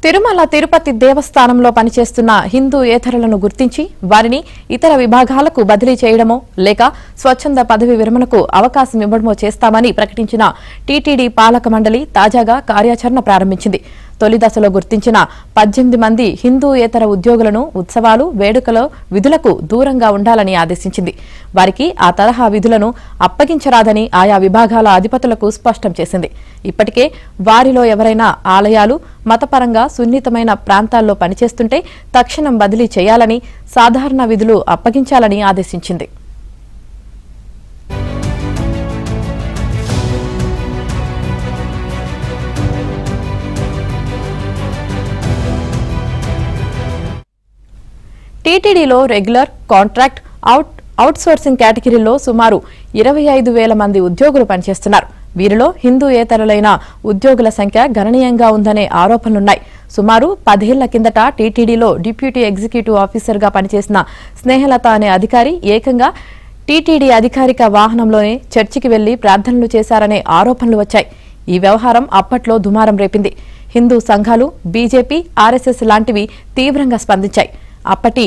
తిరుమల తిరుపతి దేవస్థానంలో పనిచేస్తున్న హిందూయేతరులను గుర్తించి వారిని ఇతర విభాగాలకు బదిలీ చేయడమో లేక స్వచ్ఛంద పదవి విరమణకు అవకాశం ఇవ్వడమో చేస్తామని ప్రకటించిన టీటీడీ పాలక మండలి తాజాగా కార్యాచరణ ప్రారంభించింది. తొలి దశలో గుర్తించిన 18 మంది హిందూయేతర ఉద్యోగులను ఉత్సవాలు, వేడుకల విధులకు దూరంగా ఉండాలని ఆదేశించింది. వారికి ఆ తరహా విధులను అప్పగించరాదని ఆయా విభాగాల అధిపతులకు స్పష్టం చేసింది. ఇప్పటికే వారిలో ఎవరైనా ఆలయాలు, మతపరంగా సున్నితమైన ప్రాంతాల్లో పనిచేస్తుంటే తక్షణం బదిలీ చేయాలని, సాధారణ విధులు అప్పగించాలని ఆదేశించింది. టీటీడీలో రెగ్యులర్, కాంట్రాక్ట్, అవుట్సోర్సింగ్ కేటగిరీల్లో సుమారు 25,000 మంది ఉద్యోగులు పనిచేస్తున్నారు. వీరిలో హిందూయేతరులైన ఉద్యోగుల సంఖ్య గణనీయంగా ఉందనే ఆరోపణలున్నాయి. సుమారు 10 ఏళ్ల కిందట టీటీడీలో డిప్యూటీ ఎగ్జిక్యూటివ్ ఆఫీసర్గా పనిచేసిన స్నేహలత అనే అధికారి ఏకంగా టీటీడీ అధికారిక వాహనంలోనే చర్చికి వెళ్లి ప్రార్థనలు చేశారనే ఆరోపణలు వచ్చాయి. ఈ వ్యవహారం అప్పట్లో దుమారం రేపింది. హిందూ సంఘాలు, బీజేపీ, ఆర్ఎస్ఎస్ లాంటివి తీవ్రంగా స్పందించాయి. అప్పటి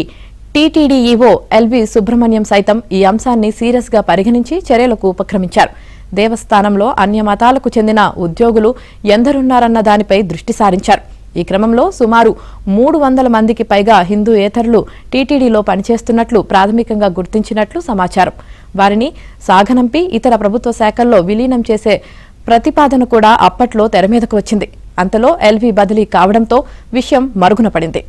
టీటీడీ ఈవో ఎల్వి సుబ్రహ్మణ్యం సైతం ఈ అంశాన్ని సీరియస్ గా పరిగణించి చర్యలకు ఉపక్రమించారు. దేవస్థానంలో అన్య మతాలకు చెందిన ఉద్యోగులు ఎందరున్నారన్న దానిపై దృష్టి సారించారు. ఈ క్రమంలో సుమారు 300 మందికి పైగా హిందూయేతరులు టీటీడీలో పనిచేస్తున్నట్లు ప్రాథమికంగా గుర్తించినట్లు సమాచారం. వారిని సాగనంపి ఇతర ప్రభుత్వ శాఖల్లో విలీనం చేసే ప్రతిపాదన కూడా అప్పట్లో తెరమీదకు వచ్చింది. అంతలో ఎల్వి బదిలీ కావడంతో విషయం మరుగున పడింది.